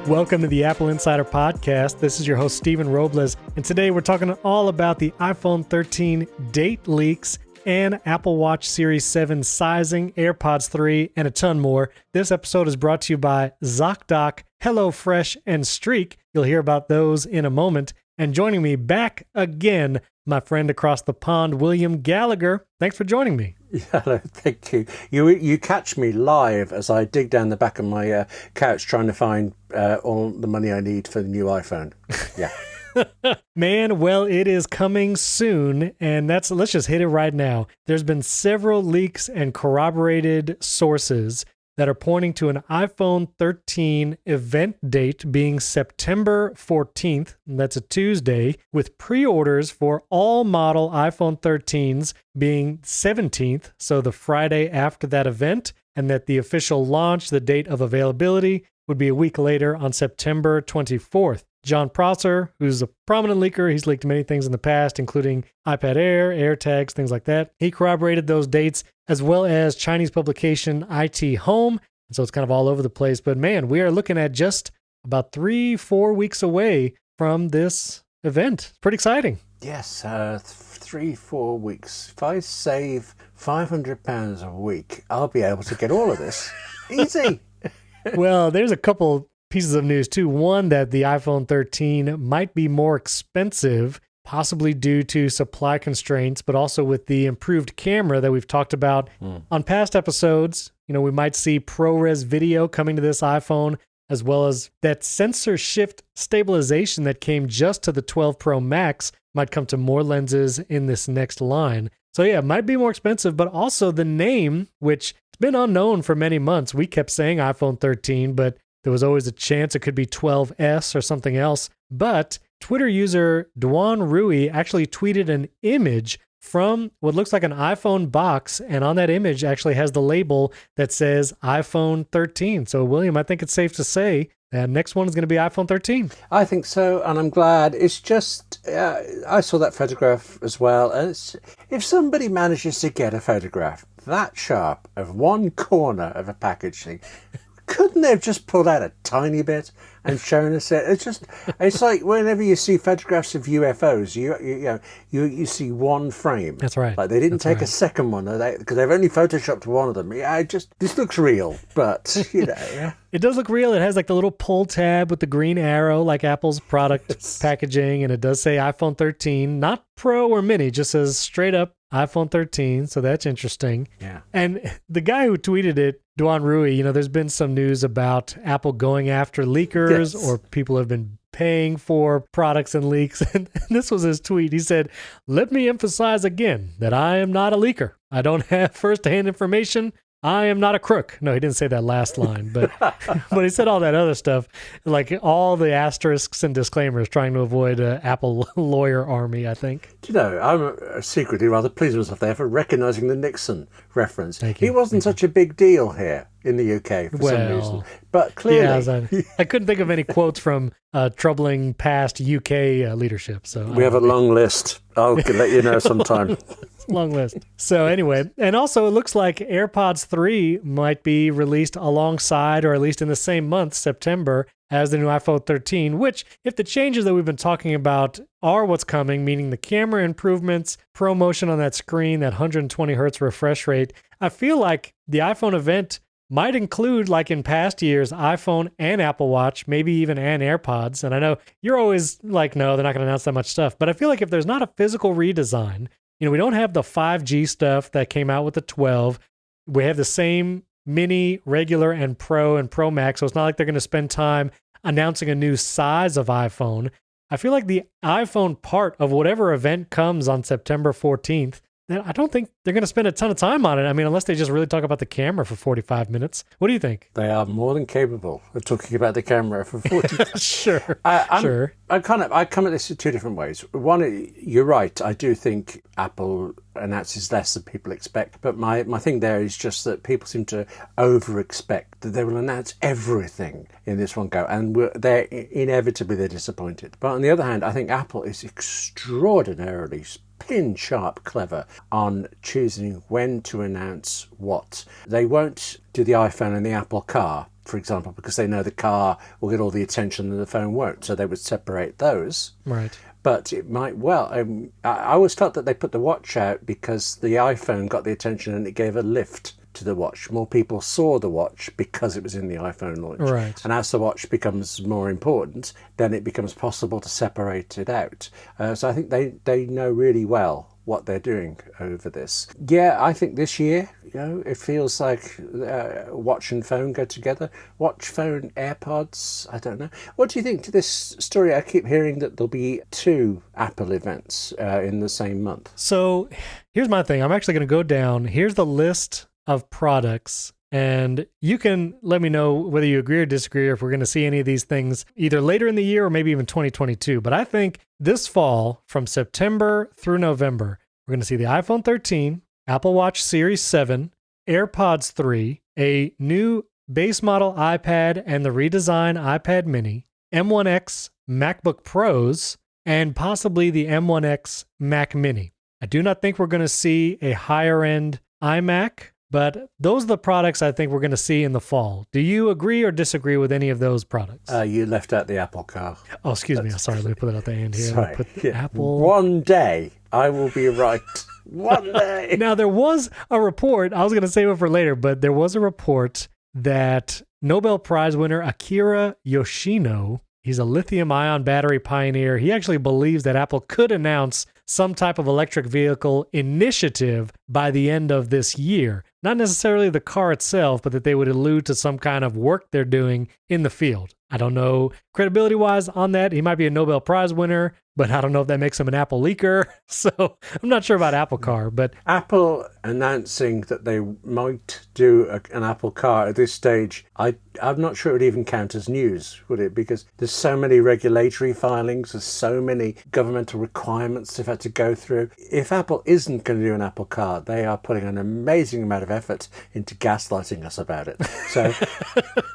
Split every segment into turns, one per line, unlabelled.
Welcome to the Apple Insider Podcast. This is your host, Stephen Robles, and today we're talking all about the iPhone 13 date leaks and Apple Watch Series 7 sizing, AirPods 3, and a ton more. This episode is brought to you by ZocDoc, HelloFresh, and Streak. You'll hear about those in a moment. And joining me back again, my friend across the pond, William Gallagher. Thanks for joining me.
Hello, thank you. You catch me live as I dig down the back of my couch trying to find all the money I need for the new iPhone. Yeah.
Man, well, it is coming soon, and let's just hit it right now. There's been several leaks and corroborated sources that are pointing to an iPhone 13 event date being September 14th, and that's a Tuesday, with pre-orders for all model iPhone 13s being 17th, so the Friday after that event, and that the official launch, the date of availability, would be a week later on September 24th. John Prosser, who's a prominent leaker, he's leaked many things in the past, including iPad Air, AirTags, things like that. He corroborated those dates, as well as Chinese publication IT Home. And so it's kind of all over the place. But man, we are looking at just about 3-4 weeks away from this event. It's pretty exciting.
Yes, 3-4 weeks. If I save £500 a week, I'll be able to get all of this. Easy.
Well, there's a couple pieces of news too. One, that the iPhone 13 might be more expensive, possibly due to supply constraints, but also with the improved camera that we've talked about on past episodes. You know, we might see ProRes video coming to this iPhone, as well as that sensor shift stabilization that came just to the 12 Pro Max might come to more lenses in this next line. So yeah, it might be more expensive, but also the name, which has been unknown for many months. We kept saying iPhone 13, but there was always a chance it could be 12S or something else. But Twitter user Duan Rui actually tweeted an image from what looks like an iPhone box, and on that image actually has the label that says iPhone 13. So, William, I think it's safe to say that next one is going to be iPhone 13.
I think so, and I'm glad. It's just, I saw that photograph as well. And if somebody manages to get a photograph that sharp of one corner of a packaging, couldn't they have just pulled out a tiny bit and shown us it? It's like whenever you see photographs of UFOs, you see one frame.
That's right.
Like they didn't take a second one, because they've only photoshopped one of them. Yeah, this looks real, but yeah.
It does look real. It has like the little pull tab with the green arrow, like Apple's product packaging, and it does say iPhone 13, not Pro or Mini, just says straight up iPhone 13, so that's interesting.
Yeah.
And the guy who tweeted it, Duan Rui, there's been some news about Apple going after leakers, or people have been paying for products and leaks. And this was his tweet. He said, "Let me emphasize again that I am not a leaker. I don't have first-hand information. I am not a crook." No, he didn't say that last line, but he said all that other stuff, like all the asterisks and disclaimers, trying to avoid an Apple lawyer army, I think.
Do you know, I'm secretly rather pleased with myself there for recognising the Nixon reference.
Thank you.
He wasn't such a big deal here in the UK for some reason, but clearly...
Yeah, I couldn't think of any quotes from troubling past UK leadership. So
we have a long list. I'll let you know sometime.
Long list. So anyway, and also it looks like AirPods 3 might be released alongside, or at least in the same month, September, as the new iPhone 13, which, if the changes that we've been talking about are what's coming, meaning the camera improvements, ProMotion on that screen, that 120 hertz refresh rate, I feel like the iPhone event might include, like in past years, iPhone and Apple Watch, maybe even and AirPods. And I know you're always like, no, they're not going to announce that much stuff. But I feel like if there's not a physical redesign, we don't have the 5G stuff that came out with the 12. We have the same mini, regular, and Pro Max. So it's not like they're going to spend time announcing a new size of iPhone. I feel like the iPhone part of whatever event comes on September 14th, then I don't think they're going to spend a ton of time on it. I mean, unless they just really talk about the camera for 45 minutes. What do you think?
They are more than capable of talking about the camera for 45
Sure.
Sure. I come at this in two different ways. One, you're right. I do think Apple announces less than people expect. But my thing there is just that people seem to over-expect that they will announce everything in this one go. And they're disappointed. But on the other hand, I think Apple is extraordinarily pin sharp clever on choosing when to announce what. They won't do the iPhone and the Apple Car for example, because they know the car will get all the attention and the phone won't. So they would separate those.
Right.
But it might well. I always felt that they put the watch out because the iPhone got the attention and it gave a lift to the watch. More people saw the watch because it was in the iPhone launch.
Right.
And as the watch becomes more important, then it becomes possible to separate it out. So I think they know really well what they're doing over this. Yeah, I think this year, it feels like watch and phone go together. Watch, phone, AirPods, I don't know. What do you think to this story? I keep hearing that there'll be 2 Apple events in the same month.
So here's my thing. I'm actually going to go down. Here's the list of products, and you can let me know whether you agree or disagree, or if we're going to see any of these things either later in the year or maybe even 2022. But I think this fall, from September through November, we're going to see the iPhone 13, Apple Watch Series 7, AirPods 3, a new base model iPad and the redesigned iPad mini, M1X MacBook Pros, and possibly the M1X Mac mini. I do not think we're going to see a higher end iMac, but those are the products I think we're going to see in the fall. Do you agree or disagree with any of those products?
You left out the Apple car.
Oh, excuse me. Sorry, let me put it at the end here.
Sorry.
Put the Apple.
One day I will be right. One day.
Now, there was a report, I was going to save it for later, but there was a report that Nobel Prize winner Akira Yoshino, he's a lithium-ion battery pioneer, he actually believes that Apple could announce some type of electric vehicle initiative by the end of this year. Not necessarily the car itself, but that they would allude to some kind of work they're doing in the field. I don't know credibility-wise on that. He might be a Nobel Prize winner, but I don't know if that makes him an Apple leaker. So I'm not sure about Apple Car, but
Apple announcing that they might do an Apple Car at this stage, I'm not sure it would even count as news, would it? Because there's so many regulatory filings, there's so many governmental requirements they've had to go through. If Apple isn't going to do an Apple Car, they are putting an amazing amount of effort into gaslighting us about it. So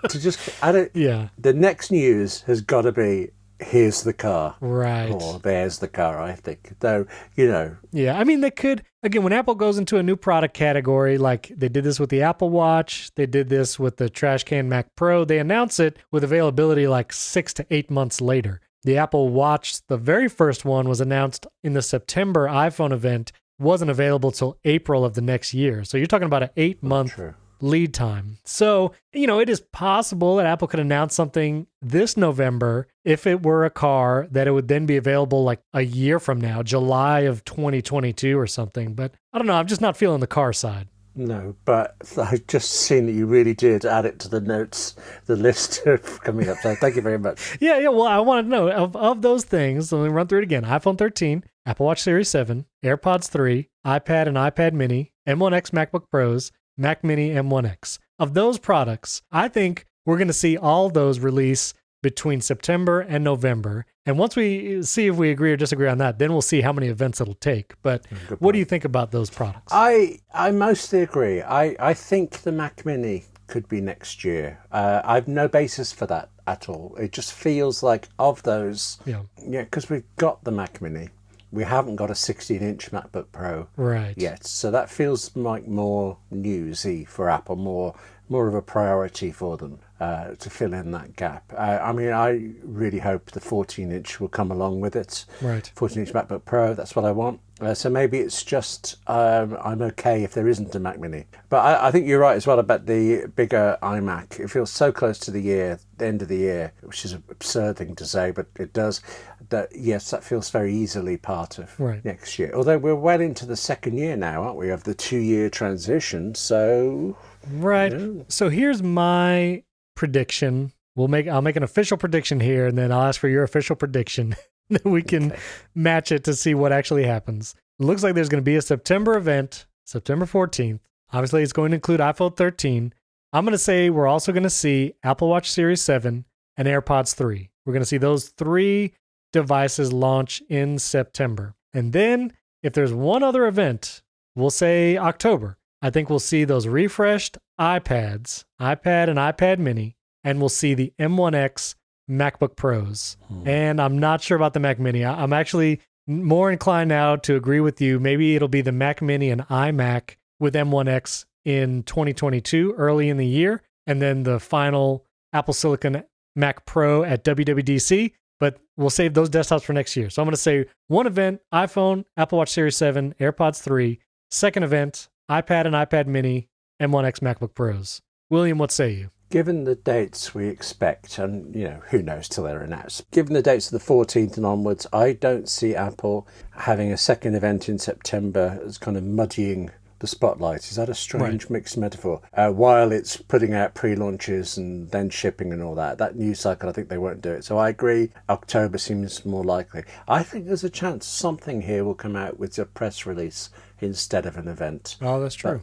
to just add it, the next news has got to be, here's the car.
Right.
Or there's the car, I think. Though, Yeah,
I mean, they could, again, when Apple goes into a new product category, like they did this with the Apple Watch, they did this with the Trash Can Mac Pro, they announce it with availability like 6 to 8 months later. The Apple Watch, the very first one, was announced in the September iPhone event, wasn't available till April of the next year. So you're talking about an 8-month lead time. So, it is possible that Apple could announce something this November if it were a car that it would then be available like a year from now, July of 2022 or something. But I don't know. I'm just not feeling the car side.
No, but I've just seen that you really did add it to the notes, the list coming up. So thank you very much.
Yeah. Well, I want to know of those things. Let me run through it again. iPhone 13, Apple Watch Series 7, AirPods 3, iPad and iPad mini, M1X MacBook Pros, Mac Mini M1X. Of those products, I think we're going to see all those release between September and November. And once we see if we agree or disagree on that, then we'll see how many events it'll take. But what do you think about those products?
I mostly agree. I think the Mac Mini could be next year. I've no basis for that at all. It just feels like of those, because we've got the Mac Mini. We haven't got a 16-inch MacBook Pro yet. So that feels like more newsy for Apple, more of a priority for them to fill in that gap. I really hope the 14-inch will come along with it.
Right.
14-inch MacBook Pro, that's what I want. So maybe it's just I'm okay if there isn't a Mac Mini. But I think you're right as well about the bigger iMac. It feels so close to the end of the year, which is an absurd thing to say, but it does. Yes, that feels very easily part of next year. Although we're well into the second year now, aren't we, of the 2-year transition. So
So here's my prediction. I'll make an official prediction here, and then I'll ask for your official prediction. Then we can match it to see what actually happens. It looks like there's going to be a September event, September 14th. Obviously, it's going to include iPhone 13. I'm going to say we're also going to see Apple Watch Series 7 and AirPods 3. We're going to see those 3 devices launch in September. And then if there's one other event, we'll say October. I think we'll see those refreshed iPads, iPad and iPad mini, and we'll see the M1X MacBook Pros. And I'm not sure about the Mac mini. I'm actually more inclined now to agree with you. Maybe it'll be the Mac mini and iMac with M1X in 2022, early in the year. and then the final Apple Silicon Mac Pro at WWDC. But we'll save those desktops for next year. So I'm going to say one event, iPhone, Apple Watch Series 7, AirPods 3. Second event, iPad and iPad mini, M1X MacBook Pros. William, what say you?
Given the dates we expect, and who knows till they're announced, given the dates of the 14th and onwards, I don't see Apple having a second event in September as kind of muddying the spotlight. Is that a strange mixed metaphor? While it's putting out pre-launches and then shipping and all that news cycle, I think they won't do it. So I agree, October seems more likely. I think there's a chance something here will come out with a press release instead of an event.
Oh, that's true.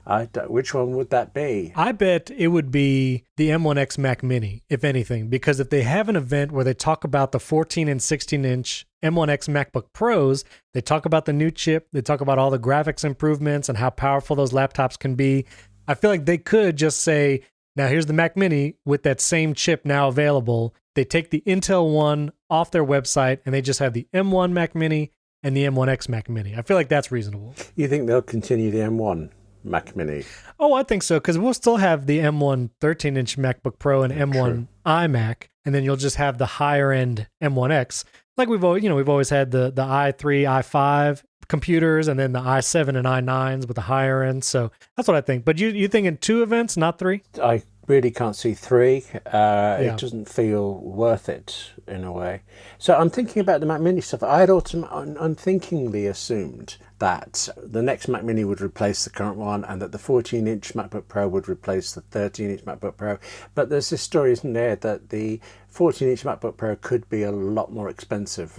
But which one would that be?
I bet it would be the M1X Mac Mini, if anything, because if they have an event where they talk about the 14 and 16-inch M1X MacBook Pros, they talk about the new chip, they talk about all the graphics improvements and how powerful those laptops can be. I feel like they could just say, now here's the Mac Mini with that same chip now available. They take the Intel one off their website and they just have the M1 Mac Mini and the M1X Mac Mini. I feel like that's reasonable.
You think they'll continue the M1 Mac Mini?
Oh, I think so, because we'll still have the M1 13-inch MacBook Pro and M1 iMac, and then you'll just have the higher-end M1X. Like we've always had the i3, i5 computers, and then the i7 and i9s with the higher end. So that's what I think. But you think in 2 events, not 3?
I really can't see 3. It doesn't feel worth it in a way. So I'm thinking about the Mac Mini stuff. I had unthinkingly assumed that the next Mac Mini would replace the current one and that the 14-inch MacBook Pro would replace the 13-inch MacBook Pro. But there's this story, isn't there, that the 14-inch MacBook Pro could be a lot more expensive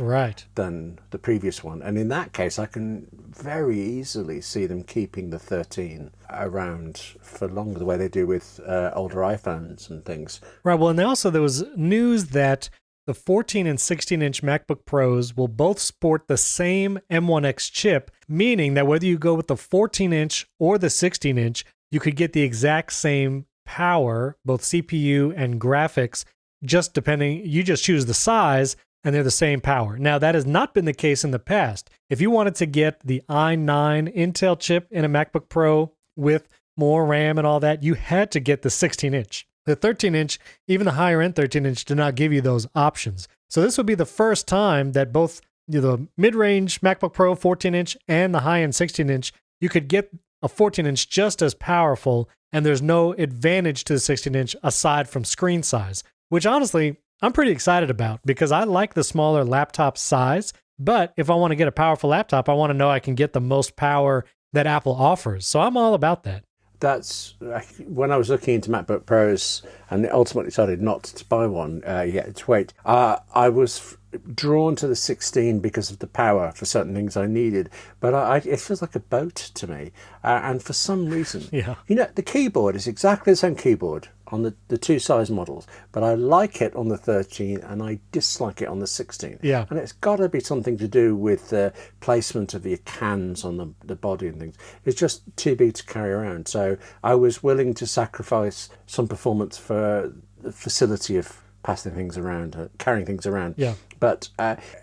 than the previous one. And in that case, I can very easily see them keeping the 13 around for longer, the way they do with older iPhones and things.
Right. Well, and there was news that the 14 and 16-inch MacBook Pros will both sport the same M1X chip, meaning that whether you go with the 14-inch or the 16-inch, you could get the exact same power, both CPU and graphics, just depending, you just choose the size and they're the same power. Now, that has not been the case in the past. If you wanted to get the i9 Intel chip in a MacBook Pro with more RAM and all that, you had to get the 16-inch. The 13-inch, even the higher-end 13-inch, did not give you those options. So this would be the first time that both the mid-range MacBook Pro 14-inch and the high-end 16-inch, you could get a 14-inch just as powerful, and there's no advantage to the 16-inch aside from screen size, which honestly, I'm pretty excited about because I like the smaller laptop size, but if I want to get a powerful laptop, I want to know I can get the most power that Apple offers. So I'm all about that.
That's when I was looking into MacBook Pros and ultimately decided not to buy one yet to wait. I was drawn to the 16 because of the power for certain things I needed, but it feels like a boat to me. And for some reason, the keyboard is exactly the same keyboard on the 2 size models, but I like it on the 13 and I dislike it on the 16.
Yeah.
And it's got to be something to do with the placement of the cans on the body and things. It's just too big to carry around. So I was willing to sacrifice some performance for the facility of passing things around, carrying things around.
Yeah.
But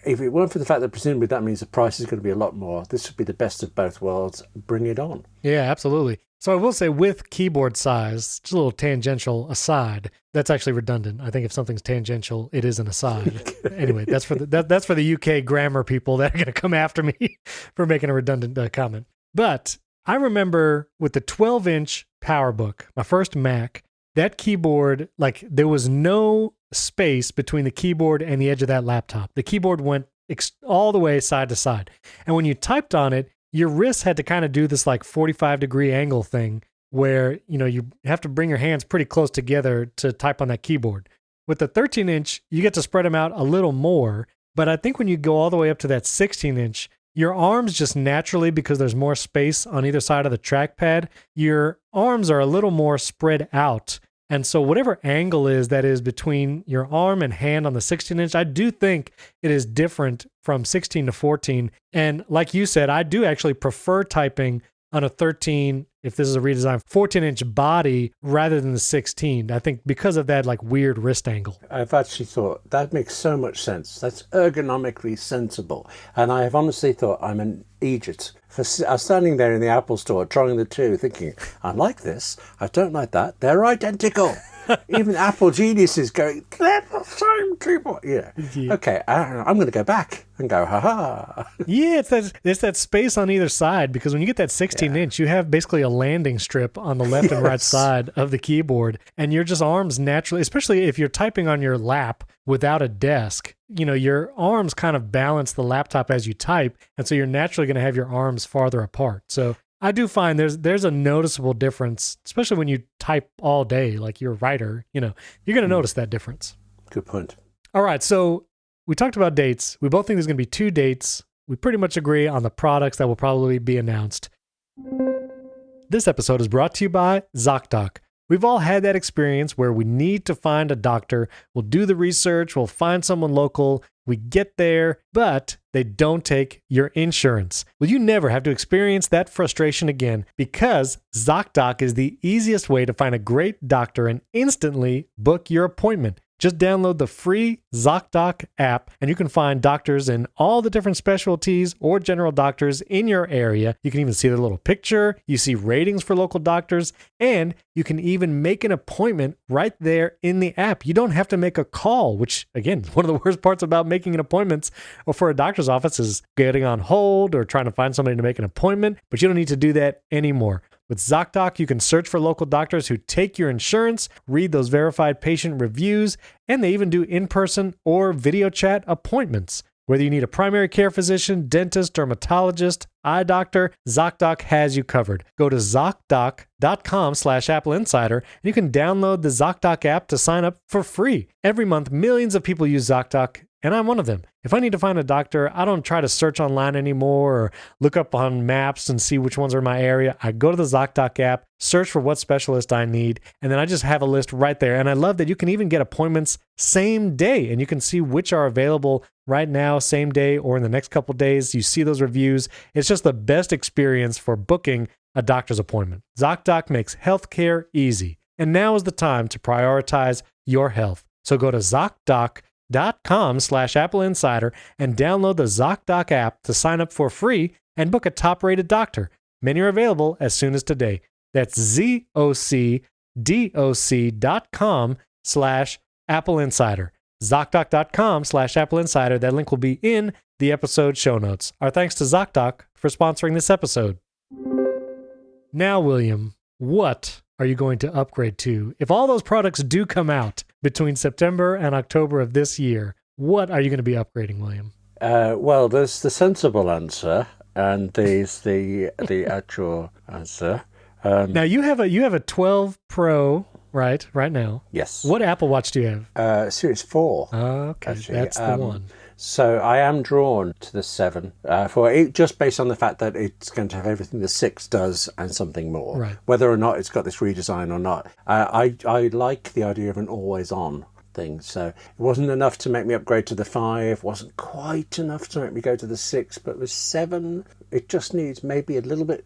if it weren't for the fact that presumably that means the price is going to be a lot more, this would be the best of both worlds. Bring it on.
Yeah, absolutely. So I will say with keyboard size, just a little tangential aside, that's actually redundant. I think if something's tangential, it is an aside. Anyway, that's for the UK grammar people that are going to come after me for making a redundant comment. But I remember with the 12-inch PowerBook, my first Mac, that keyboard, like there was no space between the keyboard and the edge of that laptop. The keyboard went all the way side to side. And when you typed on it, your wrists had to kind of do this like 45-degree angle thing where, you have to bring your hands pretty close together to type on that keyboard. With the 13-inch, you get to spread them out a little more. But I think when you go all the way up to that 16-inch, your arms just naturally, because there's more space on either side of the trackpad, your arms are a little more spread out. And so whatever angle that is between your arm and hand on the 16-inch, I do think it is different from 16 to 14. And like you said, I do actually prefer typing on a 13, if this is a redesign, 14-inch body rather than the 16. I think because of that like weird wrist angle.
I've actually thought that makes so much sense. That's ergonomically sensible. And I have honestly thought I'm an idiot I was standing there in the Apple store trying the two, thinking, I like this, I don't like that. They're identical. Even Apple geniuses going, they're the same keyboard. Yeah. Okay, I'm going to go back and go, ha-ha.
Yeah, it's that space on either side, because when you get that 16-inch, you have basically a landing strip on the left and right side of the keyboard, and your just arms naturally, especially if you're typing on your lap without a desk, your arms kind of balance the laptop as you type, and so you're naturally going to have your arms farther apart. So I do find there's a noticeable difference, especially when you type all day, like you're a writer, you're going to notice that difference.
Good point.
All right, so we talked about dates. We both think there's going to be 2 dates. We pretty much agree on the products that will probably be announced. This episode is brought to you by ZocDoc. We've all had that experience where we need to find a doctor. We'll do the research. We'll find someone local. We get there, but they don't take your insurance. Well, you never have to experience that frustration again, because ZocDoc is the easiest way to find a great doctor and instantly book your appointment. Just download the free ZocDoc app, and you can find doctors in all the different specialties or general doctors in your area. You can even see their little picture. You see ratings for local doctors, and you can even make an appointment right there in the app. You don't have to make a call, which, again, is one of the worst parts about making an appointment or for a doctor's office is getting on hold or trying to find somebody to make an appointment, but you don't need to do that anymore. With ZocDoc, you can search for local doctors who take your insurance, read those verified patient reviews, and they even do in-person or video chat appointments. Whether you need a primary care physician, dentist, dermatologist, eye doctor, ZocDoc has you covered. Go to ZocDoc.com/AppleInsider, and you can download the ZocDoc app to sign up for free. Every month, millions of people use ZocDoc, and I'm one of them. If I need to find a doctor, I don't try to search online anymore or look up on maps and see which ones are in my area. I go to the ZocDoc app, search for what specialist I need, and then I just have a list right there. And I love that you can even get appointments same day, and you can see which are available right now, same day, or in the next couple days. You see those reviews. It's just the best experience for booking a doctor's appointment. ZocDoc makes healthcare easy. And now is the time to prioritize your health. So go to ZocDoc.com/AppleInsider and download the ZocDoc app to sign up for free and book a top-rated doctor. Many are available as soon as today. That's ZocDoc.com/AppleInsider. ZocDoc.com/AppleInsider. That link will be in the episode show notes. Our thanks to ZocDoc for sponsoring this episode. Now, William, what are you going to upgrade to? If all those products do come out between September and October of this year, what are you going to be upgrading, William?
Well, there's the sensible answer, and there's the actual answer.
Now, you have a 12 Pro, right now.
Yes.
What Apple Watch do you have?
Series 4.
Okay,
actually.
that's the one.
So I am drawn to the 7 for it, just based on the fact that it's going to have everything the 6 does and something more.
Right.
Whether or not it's got this redesign or not. I like the idea of an always-on thing. So it wasn't enough to make me upgrade to the 5, wasn't quite enough to make me go to the 6, but with 7, it just needs maybe a little bit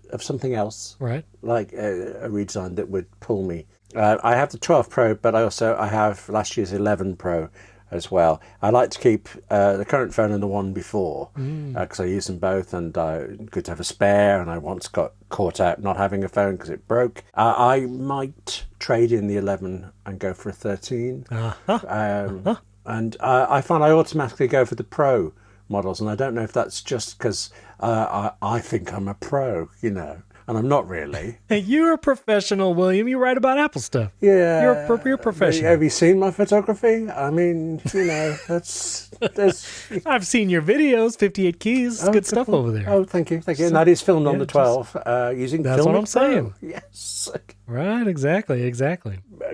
of something else.
Right.
Like a redesign that would pull me. I have the 12 Pro, but I have last year's 11 Pro as well. I like to keep the current phone and the one before because I use them both, and good to have a spare. And I once got caught out not having a phone because it broke. I might trade in the 11 and go for a 13. And I find I automatically go for the Pro models, and I don't know if that's just because I think I'm a pro, and I'm not really.
Hey, you're a professional, William. You write about Apple stuff.
Yeah.
You're a professional.
Have you seen my photography? I mean, that's...
I've seen your videos, 58 Keys. Good stuff over there.
Oh, thank you. And that is filmed on the 12 using
That's what I'm saying.
Yes.
Right, exactly.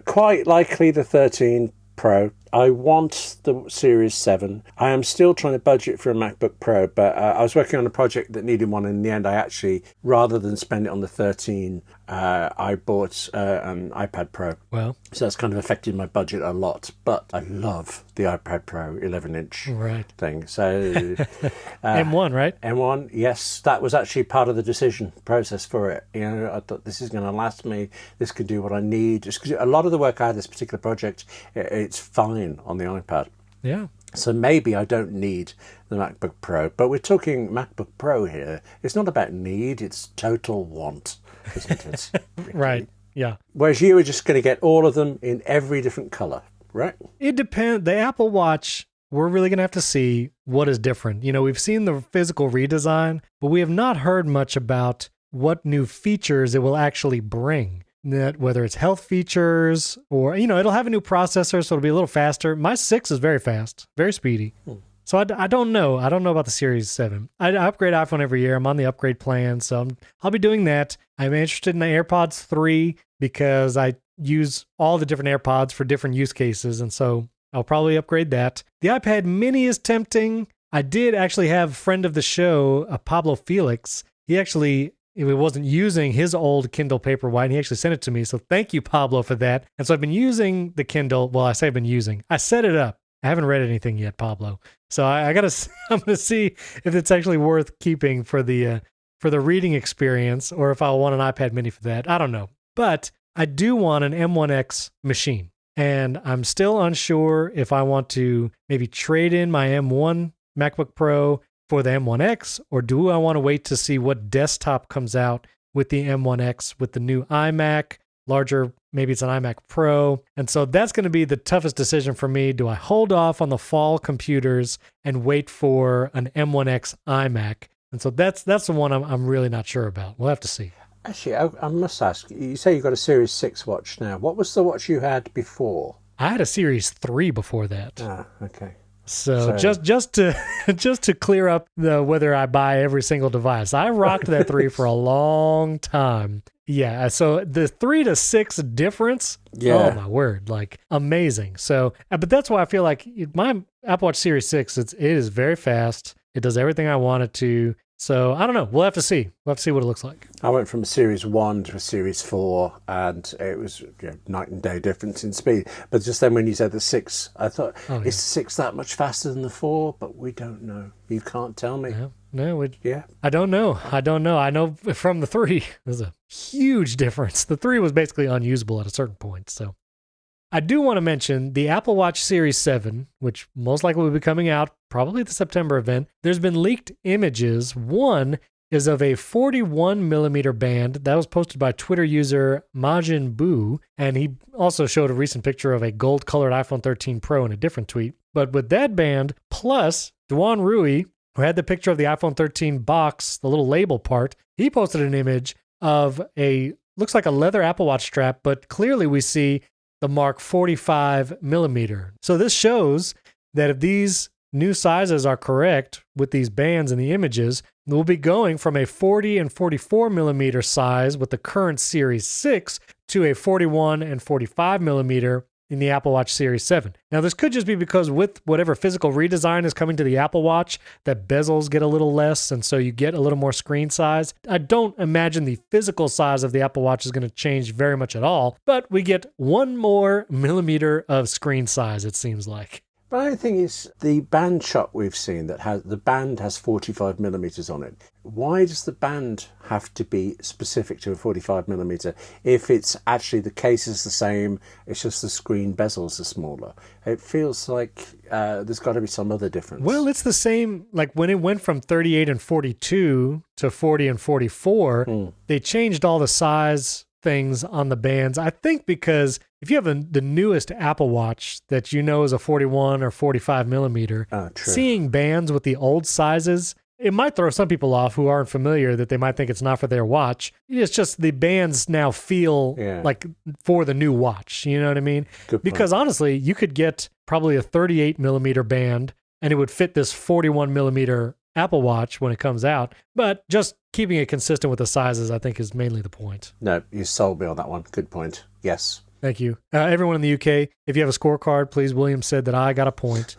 Quite likely the 13 Pro. I want the Series 7. I am still trying to budget for a MacBook Pro, but I was working on a project that needed one. In the end, I actually, rather than spend it on the 13, I bought an iPad Pro.
Well,
so that's kind of affected my budget a lot, but I love the iPad Pro 11-inch thing. So
M1, right?
M1, yes, that was actually part of the decision process for it. I thought this is going to last me. This could do what I need. A lot of the work I had this particular project, it's fine on the iPad.
Yeah.
So maybe I don't need the MacBook Pro, but we're talking MacBook Pro here. It's not about need, it's total want, isn't it?
Right. Yeah.
Whereas you were just going to get all of them in every different color, right?
It depends. The Apple Watch, we're really going to have to see what is different. You know, we've seen the physical redesign, but we have not heard much about what new features it will actually bring. That whether it's health features or, you know, it'll have a new processor, so it'll be a little faster. My 6 is very fast, very speedy. So I don't know. I don't know about the Series 7. I upgrade iPhone every year. I'm on the upgrade plan, so I'll be doing that. I'm interested in the AirPods 3 because I use all the different AirPods for different use cases, and so I'll probably upgrade that. The iPad mini is tempting. I did actually have a friend of the show, Pablo Felix. He actually wasn't using his old Kindle Paperwhite, and he actually sent it to me. So thank you, Pablo, for that. And so I've been using the Kindle. Well, I say I've been using. I set it up. I haven't read anything yet, Pablo. So I'm going to see if it's actually worth keeping for the reading experience, or if I'll want an iPad mini for that. I don't know. But I do want an M1X machine. And I'm still unsure if I want to maybe trade in my M1 MacBook Pro for the M1X, or do I want to wait to see what desktop comes out with the M1X, with the new iMac, larger, maybe it's an iMac Pro. And so that's going to be the toughest decision for me. Do I hold off on the fall computers and wait for an M1X iMac? And so that's the one I'm really not sure about. We'll have to see.
Actually, I must ask, you say you've got a Series 6 watch now. What was the watch you had before?
I had a Series 3 before that.
Ah, okay.
So just to clear up whether I buy every single device, I rocked that 3 for a long time. Yeah, so the 3 to 6 difference, oh my word, like amazing. So, but that's why I feel like my Apple Watch Series 6, it is very fast. It does everything I want it to. So I don't know. We'll have to see. We'll have to see what it looks like.
I went from a Series 1 to a Series 4, and it was night and day difference in speed. But just then when you said the 6, I thought, is the 6 that much faster than the 4? But we don't know. You can't tell me.
No, I don't know. I know from the 3, there's a huge difference. The 3 was basically unusable at a certain point. So I do want to mention the Apple Watch Series 7, which most likely will be coming out probably at the September event. There's been leaked images. One is of a 41 millimeter band that was posted by Twitter user Majin Buu, and he also showed a recent picture of a gold-colored iPhone 13 Pro in a different tweet. But with that band, plus Duan Rui, who had the picture of the iPhone 13 box, the little label part, he posted an image of looks like a leather Apple Watch strap, but clearly we see the mark 45 millimeter. So this shows that if these new sizes are correct with these bands in the images, we'll be going from a 40 and 44 millimeter size with the current Series 6 to a 41 and 45 millimeter in the Apple Watch Series 7. Now, this could just be because with whatever physical redesign is coming to the Apple Watch, that bezels get a little less, and so you get a little more screen size. I don't imagine the physical size of the Apple Watch is going to change very much at all, but we get 1 more millimeter of screen size, it seems like.
But the thing is, the band shot we've seen the band has 45 millimeters on it. Why does the band have to be specific to a 45 millimeter if it's actually the case is the same, it's just the screen bezels are smaller? It feels like there's got to be some other difference.
Well, it's the same, like when it went from 38 and 42 to 40 and 44, they changed all the size things on the bands. I think because if you have the newest Apple Watch that you know is a 41 or 45 millimeter, seeing bands with the old sizes, it might throw some people off who aren't familiar, that they might think it's not for their watch. It's just the bands now feel like for the new watch. You know what I mean? Because honestly, you could get probably a 38 millimeter band and it would fit this 41 millimeter Apple Watch when it comes out, but just keeping it consistent with the sizes, I think, is mainly the point.
No, you sold me on that one. Good point. Yes.
Thank you. Everyone in the UK, if you have a scorecard, please, William said that I got a point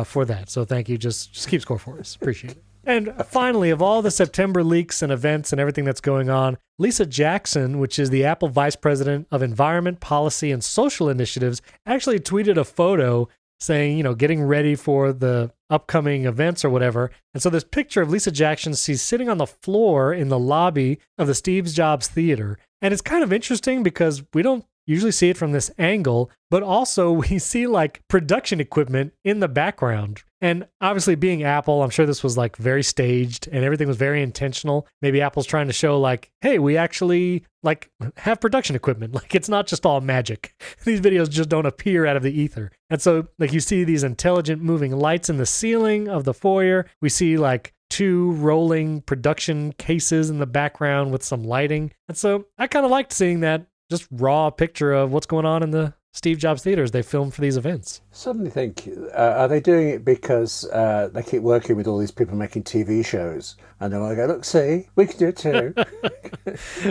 for that. So thank you. Just keep score for us. Appreciate it. And finally, of all the September leaks and events and everything that's going on, Lisa Jackson, which is the Apple Vice President of Environment, Policy, and Social Initiatives, actually tweeted a photo saying, getting ready for the upcoming events or whatever. And so this picture of Lisa Jackson, she's sitting on the floor in the lobby of the Steve Jobs Theater. And it's kind of interesting because we don't usually see it from this angle, but also we see like production equipment in the background. And obviously being Apple, I'm sure this was like very staged and everything was very intentional. Maybe Apple's trying to show like, hey, we actually like have production equipment. Like it's not just all magic. These videos just don't appear out of the ether. And so like you see these intelligent moving lights in the ceiling of the foyer. We see like 2 rolling production cases in the background with some lighting. And so I kind of liked seeing that just raw picture of what's going on in the Steve Jobs theaters they filmed for these events.
Suddenly think, are they doing it because they keep working with all these people making TV shows? And they're like, look, see, we can do it too.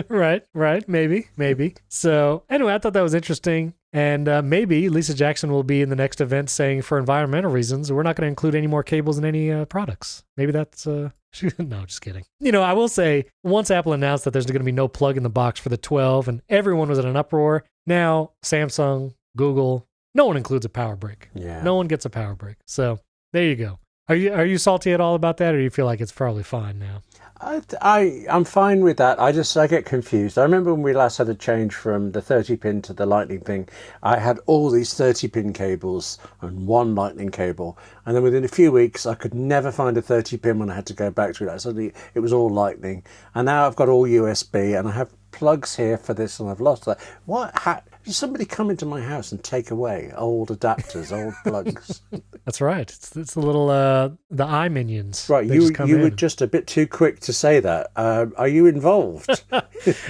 Right. Maybe. So anyway, I thought that was interesting. And maybe Lisa Jackson will be in the next event saying for environmental reasons, we're not going to include any more cables in any products. Maybe that's... No, just kidding. I will say, once Apple announced that there's going to be no plug in the box for the 12 and everyone was in an uproar, now Samsung, Google, no one includes a power brick.
Yeah.
No one gets a power brick. So there you go. Are you salty at all about that, or do you feel like it's probably fine now?
I'm fine with that. I get confused. I remember when we last had a change from the 30-pin to the Lightning thing, I had all these 30-pin cables and one Lightning cable. And then within a few weeks, I could never find a 30-pin when I had to go back to it. Suddenly, it was all Lightning. And now I've got all USB, and I have plugs here for this, and I've lost that. Did somebody come into my house and take away old adapters, old plugs?
That's right. It's the little the iMinions.
Right, you were just a bit too quick to say that. Are you involved?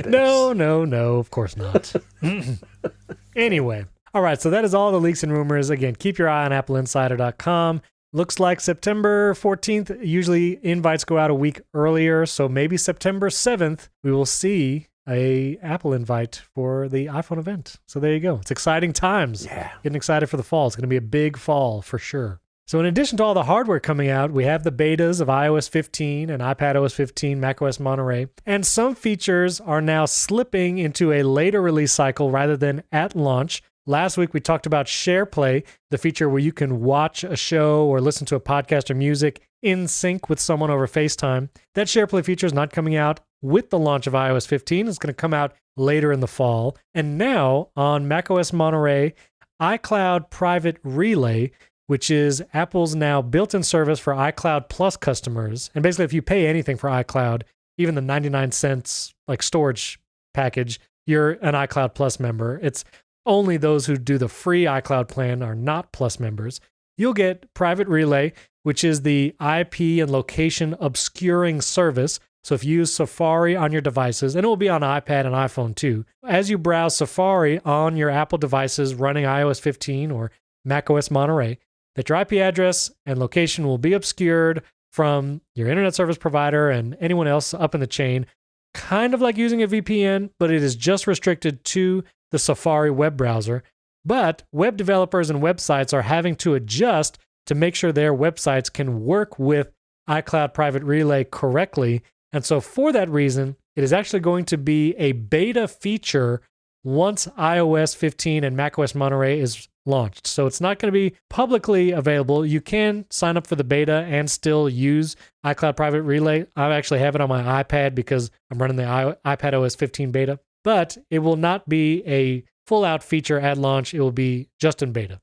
No, of course not. Anyway, all right, so that is all the leaks and rumors. Again, keep your eye on AppleInsider.com. Looks like September 14th, usually invites go out a week earlier, so maybe September 7th, we will see a Apple invite for the iPhone event. So there you go. It's exciting times.
Yeah.
Getting excited for the fall. It's going to be a big fall for sure. So in addition to all the hardware coming out, we have the betas of iOS 15 and iPadOS 15, macOS Monterey, and some features are now slipping into a later release cycle rather than at launch. Last week, we talked about SharePlay, the feature where you can watch a show or listen to a podcast or music in sync with someone over FaceTime. That SharePlay feature is not coming out with the launch of iOS 15. It's going to come out later in the fall. And now on macOS Monterey, iCloud Private Relay, which is Apple's now built-in service for iCloud Plus customers. And basically, if you pay anything for iCloud, even the 99 cents like storage package, you're an iCloud Plus member. It's only those who do the free iCloud plan are not Plus members. You'll get Private Relay, which is the IP and location obscuring service. So if you use Safari on your devices, and it will be on iPad and iPhone too, as you browse Safari on your Apple devices running iOS 15 or macOS Monterey, that your IP address and location will be obscured from your internet service provider and anyone else up in the chain, kind of like using a VPN, but it is just restricted to the Safari web browser. But web developers and websites are having to adjust to make sure their websites can work with iCloud Private Relay correctly. And so for that reason, it is actually going to be a beta feature once iOS 15 and macOS Monterey is launched. So it's not going to be publicly available. You can sign up for the beta and still use iCloud Private Relay. I actually have it on my iPad because I'm running the iPadOS 15 beta. But it will not be a full-out feature at launch. It will be just in beta.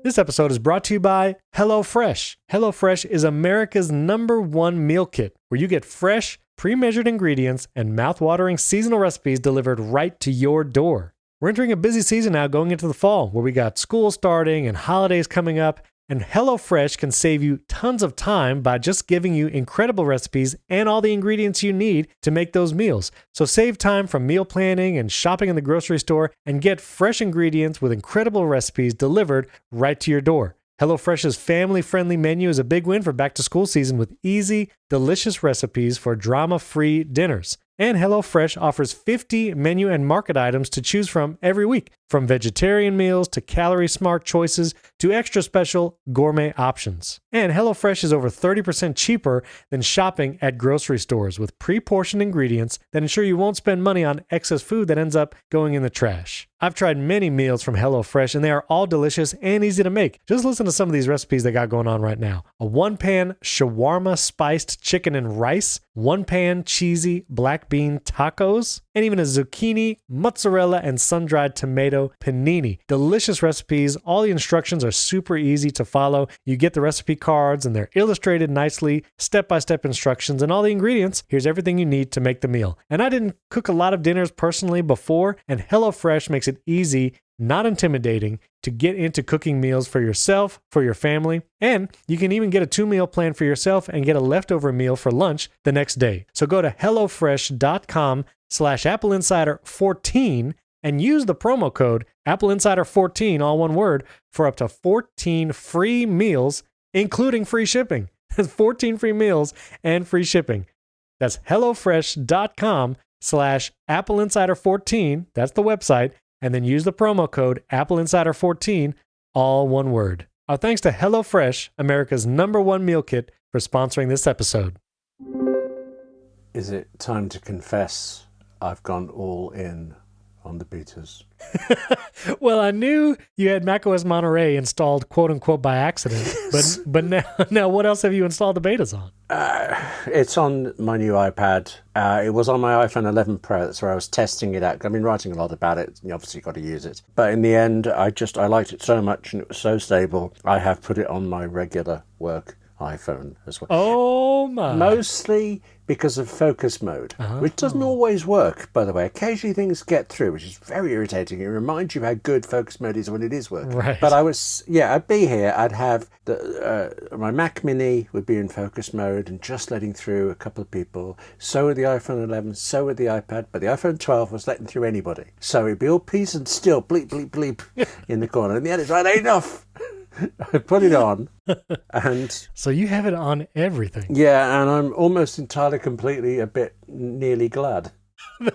This episode is brought to you by HelloFresh. HelloFresh is America's #1 meal kit, where you get fresh, pre-measured ingredients and mouth-watering seasonal recipes delivered right to your door. We're entering a busy season now going into the fall, where we got school starting and holidays coming up, and HelloFresh can save you tons of time by just giving you incredible recipes and all the ingredients you need to make those meals. So save time from meal planning and shopping in the grocery store and get fresh ingredients with incredible recipes delivered right to your door. HelloFresh's family-friendly menu is a big win for back-to-school season with easy, delicious recipes for drama-free dinners. And HelloFresh offers 50 menu and market items to choose from every week, from vegetarian meals to calorie-smart choices to extra special gourmet options. And HelloFresh is over 30% cheaper than shopping at grocery stores with pre-portioned ingredients that ensure you won't spend money on excess food that ends up going in the trash. I've tried many meals from HelloFresh, and they are all delicious and easy to make. Just listen to some of these recipes they got going on right now. A one-pan shawarma spiced chicken and rice, one-pan cheesy black bean tacos, and even a zucchini, mozzarella, and sun-dried tomato panini. Delicious recipes. All the instructions are super easy to follow. You get the recipe cards, and they're illustrated nicely, step-by-step instructions, and all the ingredients. Here's everything you need to make the meal. And I didn't cook a lot of dinners personally before, and HelloFresh makes it easy, not intimidating, to get into cooking meals for yourself, for your family, and you can even get a 2-meal plan for yourself and get a leftover meal for lunch the next day. So go to HelloFresh.com/AppleInsider14 and use the promo code AppleInsider14, all one word, for up to 14 free meals, including free shipping. 14 free meals and free shipping. That's HelloFresh.com/AppleInsider14. That's the website. And then use the promo code AppleInsider14, all one word. Our thanks to HelloFresh, America's #1 meal kit, for sponsoring this episode.
Is it time to confess I've gone all in on the betas?
Well, I knew you had macOS Monterey installed, quote unquote, by accident. But now what else have you installed the betas on?
It's on my new iPad. It was on my iPhone 11 Pro. That's where I was testing it out. I've been writing a lot about it. You obviously got to use it. But in the end, I liked it so much and it was so stable. I have put it on my regular work iPhone as well.
Oh my.
Mostly because of focus mode, which doesn't always work, by the way. Occasionally things get through, which is very irritating. It reminds you how good focus mode is when it is working.
Right.
But I'd be here, I'd have my Mac Mini would be in focus mode and just letting through a couple of people. So would the iPhone 11, so would the iPad, but the iPhone 12 was letting through anybody. So it'd be all peace and still, bleep, bleep, bleep, in the corner. And the end, it's like, enough! I put it on, and
so you have it on everything.
Yeah, and I'm almost entirely, completely, a bit nearly glad.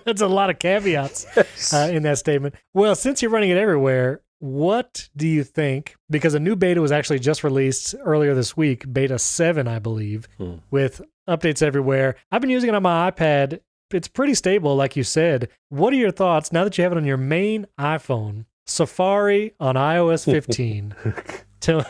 That's a lot of caveats in that statement. Well, since you're running it everywhere, what do you think? Because a new beta was actually just released earlier this week, beta 7, I believe, with updates everywhere. I've been using it on my iPad. It's pretty stable, like you said. What are your thoughts now that you have it on your main iPhone, Safari on iOS 15? Tell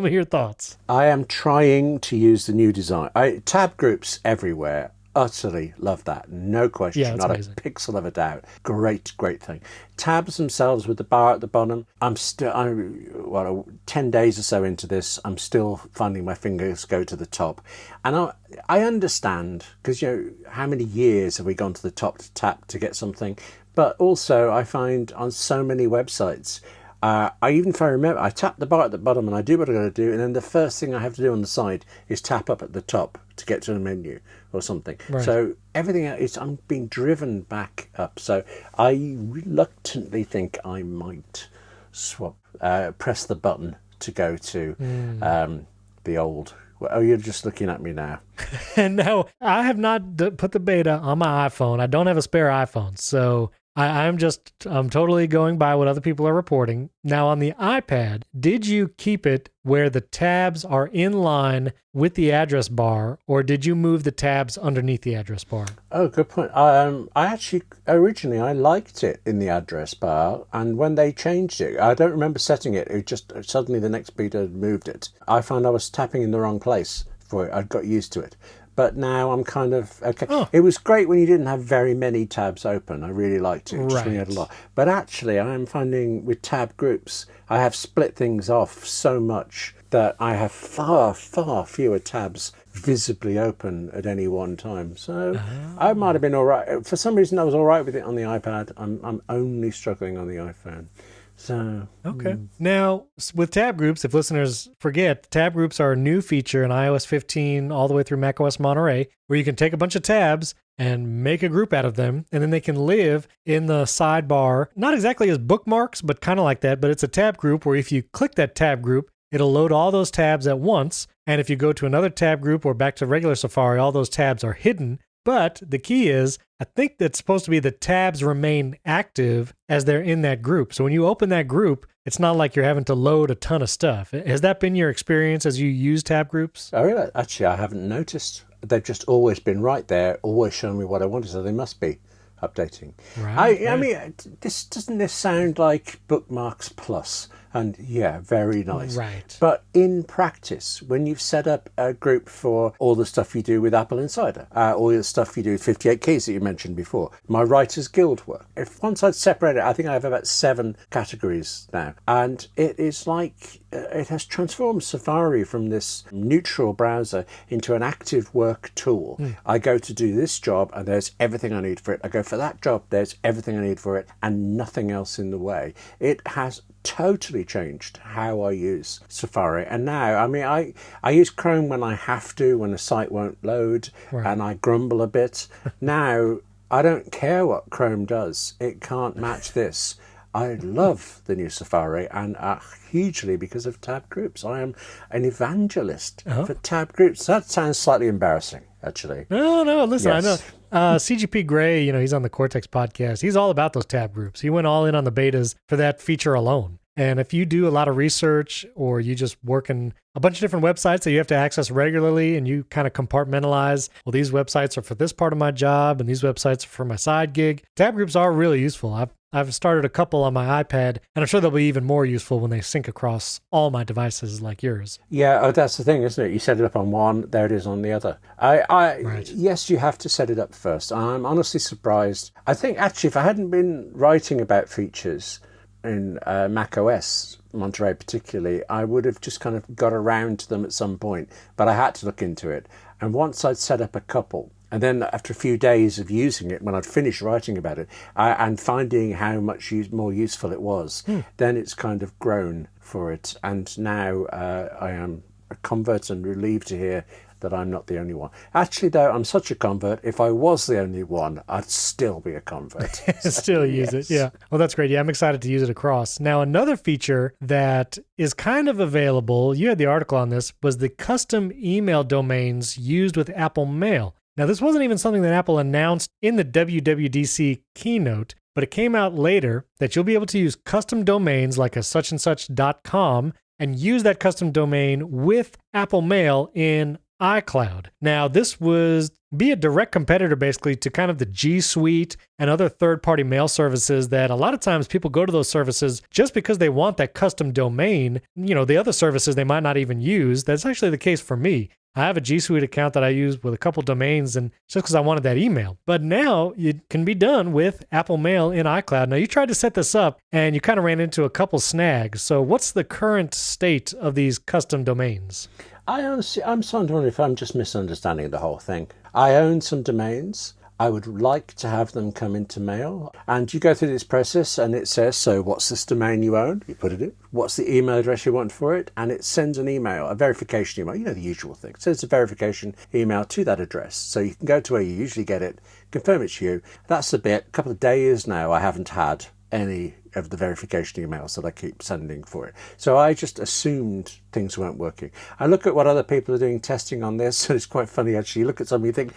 me your thoughts.
I am trying to use the new design. Tab groups everywhere. Utterly love that. No question.
Yeah,
not
amazing.
A pixel of a doubt. Great thing. Tabs themselves with the bar at the bottom. 10 days or so into this, I'm still finding my fingers go to the top. And I understand, because how many years have we gone to the top to tap to get something? But also I find on so many websites, if I remember, I tap the bar at the bottom and I do what I got to do, and then the first thing I have to do on the side is tap up at the top to get to the menu or something. Right. So everything I'm being driven back up. So I reluctantly think I might press the button to go to the old. Oh, you're just looking at me now.
And no, I have not put the beta on my iPhone. I don't have a spare iPhone, so I'm totally going by what other people are reporting. Now, on the iPad, did you keep it where the tabs are in line with the address bar, or did you move the tabs underneath the address bar? Oh,
good point. I actually, originally, I liked it in the address bar, and when they changed it, I don't remember setting it. It just, suddenly the next beta moved it. I found I was tapping in the wrong place for it. I'd got used to it. But now I'm kind of, okay. Oh. It was great when you didn't have very many tabs open. I really liked it, just when you had a lot. But actually, I'm finding with tab groups, I have split things off so much that I have far, far fewer tabs visibly open at any one time. So I might have been all right. For some reason, I was all right with it on the iPad. I'm only struggling on the iPhone. So,
okay. Now, with tab groups, if listeners forget, tab groups are a new feature in iOS 15 all the way through macOS Monterey, where you can take a bunch of tabs and make a group out of them, and then they can live in the sidebar, not exactly as bookmarks, but kind of like that, but it's a tab group where if you click that tab group, it'll load all those tabs at once, and if you go to another tab group or back to regular Safari, all those tabs are hidden. But the key is, I think that's supposed to be the tabs remain active as they're in that group. So when you open that group, it's not like you're having to load a ton of stuff. Has that been your experience as you use tab groups?
Oh, really? Actually, I haven't noticed. They've just always been right there, always showing me what I wanted, so they must be updating. Right. I mean, doesn't this sound like Bookmarks Plus? And yeah, very nice.
Right.
But in practice, when you've set up a group for all the stuff you do with AppleInsider, all the stuff you do with 58 Keys that you mentioned before, my Writers Guild work, if once I'd separate it, I think I have about 7 categories now. And it is like it has transformed Safari from this neutral browser into an active work tool. I go to do this job and there's everything I need for it. I go for that job, there's everything I need for it, and nothing else in the way. It has totally changed how I use Safari. And now, I mean, I use Chrome when I have to, when a site won't load, and I grumble a bit. Now, I don't care what Chrome does. It can't match this. I love the new Safari, and hugely because of tab groups. I am an evangelist for tab groups. That sounds slightly embarrassing, actually.
No, listen,
Yes.
I know. CGP Grey, he's on the Cortex podcast. He's all about those tab groups. He went all in on the betas for that feature alone. And if you do a lot of research or you just work in a bunch of different websites that you have to access regularly and you kind of compartmentalize, well, these websites are for this part of my job and these websites are for my side gig, tab groups are really useful. I've started a couple on my iPad, and I'm sure they'll be even more useful when they sync across all my devices like yours.
Yeah, that's the thing, isn't it? You set it up on one, there it is on the other.
Right.
Yes, you have to set it up first. I'm honestly surprised. I think, actually, if I hadn't been writing about features in Mac OS, Monterey particularly, I would have just kind of got around to them at some point. But I had to look into it. And once I'd set up a couple, and then after a few days of using it, when I'd finished writing about it and finding how much more useful it was, then it's kind of grown for it. And now I am a convert and relieved to hear that I'm not the only one. Actually, though, I'm such a convert. If I was the only one, I'd still be a convert.
Still use it, yeah. Well, that's great. Yeah, I'm excited to use it across. Now, another feature that is kind of available, you had the article on this, was the custom email domains used with Apple Mail. Now, this wasn't even something that Apple announced in the WWDC keynote, but it came out later that you'll be able to use custom domains like a suchandsuch.com and use that custom domain with Apple Mail in iCloud. Now, this was be a direct competitor basically to kind of the G Suite and other third-party mail services that a lot of times people go to those services just because they want that custom domain. The other services they might not even use. That's actually the case for me. I have a G Suite account that I use with a couple domains and just because I wanted that email. But now it can be done with Apple Mail in iCloud. Now, you tried to set this up and you kind of ran into a couple snags. So what's the current state of these custom domains?
I'm starting to wonder if I'm just misunderstanding the whole thing. I own some domains. I would like to have them come into mail. And you go through this process and it says, so what's this domain you own? You put it in. What's the email address you want for it? And it sends an email, a verification email, the usual thing. It sends a verification email to that address. So you can go to where you usually get it, confirm it's you. That's the bit. A couple of days now I haven't had any of the verification emails that I keep sending for it. So I just assumed things weren't working. I look at what other people are doing testing on this, and it's quite funny actually. You look at something, you think,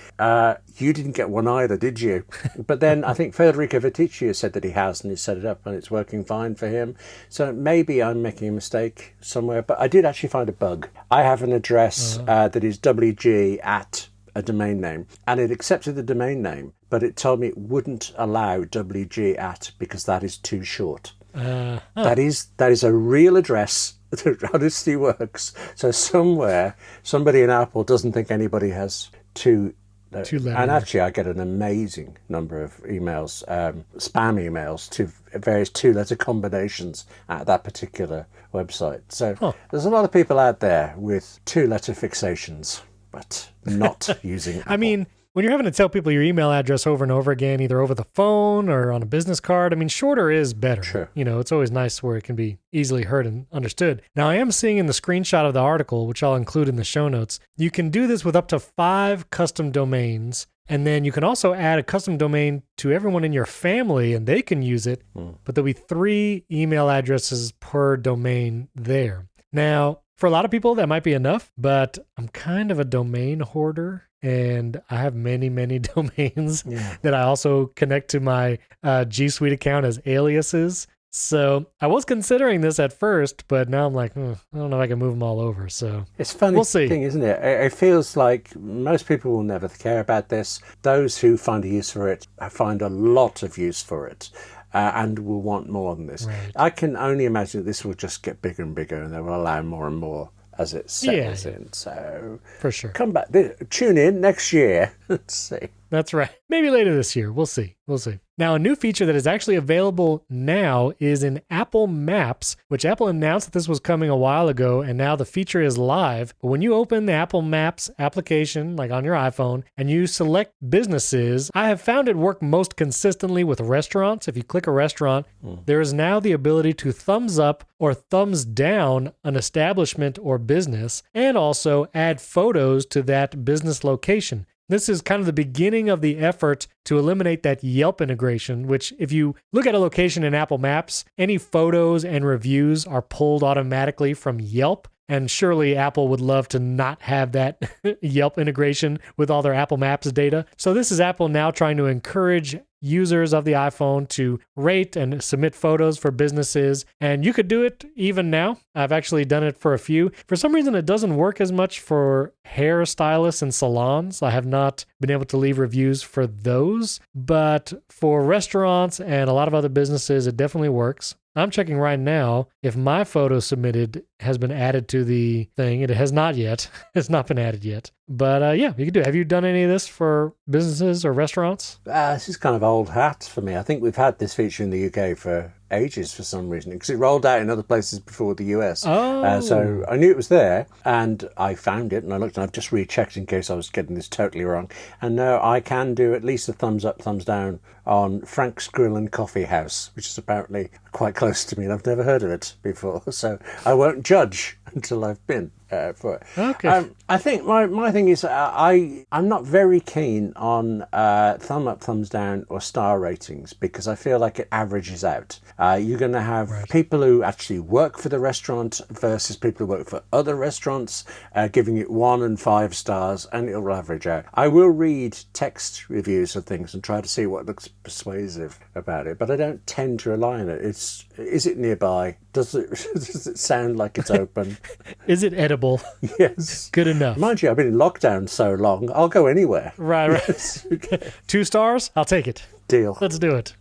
you didn't get one either, did you? But then I think Federico Viticci has said that he has, and he's set it up and it's working fine for him. So maybe I'm making a mistake somewhere, but I did actually find a bug. I have an address that is WG at a domain name, and it accepted the domain name, but it told me it wouldn't allow WG at because that is too short. That is a real address that honestly works. So somewhere, somebody in Apple doesn't think anybody has two letters. And actually, I get an amazing number of emails, spam emails to various 2-letter combinations at that particular website. So there's a lot of people out there with 2-letter fixations, but not using Apple.
I mean, when you're having to tell people your email address over and over again, either over the phone or on a business card, I mean, shorter is better.
Sure.
It's always nice where it can be easily heard and understood. Now, I am seeing in the screenshot of the article, which I'll include in the show notes, you can do this with up to 5 custom domains. And then you can also add a custom domain to everyone in your family and they can use it, but there'll be 3 email addresses per domain there. Now, for a lot of people, that might be enough, but I'm kind of a domain hoarder and I have many, many domains that I also connect to my G Suite account as aliases. So I was considering this at first, but now I'm like, I don't know if I can move them all over. So
it's a funny thing, isn't it? It feels like most people will never care about this. Those who find a use for it find a lot of use for it. and will want more than this.
Right.
I can only imagine that this will just get bigger and bigger, and they will allow more and more as it settles in. So
for sure.
Come back, tune in next year. Let's see.
That's right. Maybe later this year. We'll see. We'll see. Now, a new feature that is actually available now is in Apple Maps, which Apple announced that this was coming a while ago, and now the feature is live. But when you open the Apple Maps application, like on your iPhone, and you select businesses, I have found it work most consistently with restaurants. If you click a restaurant, there is now the ability to thumbs up or thumbs down an establishment or business, and also add photos to that business location. This is kind of the beginning of the effort to eliminate that Yelp integration, which if you look at a location in Apple Maps, any photos and reviews are pulled automatically from Yelp. And surely Apple would love to not have that Yelp integration with all their Apple Maps data. So this is Apple now trying to encourage users of the iPhone to rate and submit photos for businesses. And you could do it even now. I've actually done it for a few. For some reason, it doesn't work as much for hairstylists and salons. I have not been able to leave reviews for those. But for restaurants and a lot of other businesses, it definitely works. I'm checking right now if my photo submitted has been added to the thing. It has not yet. It's not been added yet. But yeah, you can do it. Have you done any of this for businesses or restaurants?
This is kind of old hat for me. I think we've had this feature in the UK for ages for some reason, because it rolled out in other places before the US.
Oh.
So I knew it was there, and I found it, and I looked, and I've just rechecked in case I was getting this totally wrong. And no, I can do at least a thumbs up, thumbs down on Frank's Grill and Coffee House, which is apparently quite close to me, and I've never heard of it before. So I won't judge until I've been for it.
Okay.
I think my thing is I'm not very keen on thumb up, thumbs down or star ratings, because I feel like it averages out. You're going to have people who actually work for the restaurant versus people who work for other restaurants giving it 1 and 5 stars, and it'll average out. I will read text reviews of things and try to see what looks persuasive about it, but I don't tend to rely on it. Is it nearby? Does it sound like it's open?
Is it edible?
Yes.
Good enough.
Mind you, I've been in lockdown so long, I'll go anywhere.
Right.
Yes. Okay.
2 stars? I'll take it.
Deal.
Let's do it.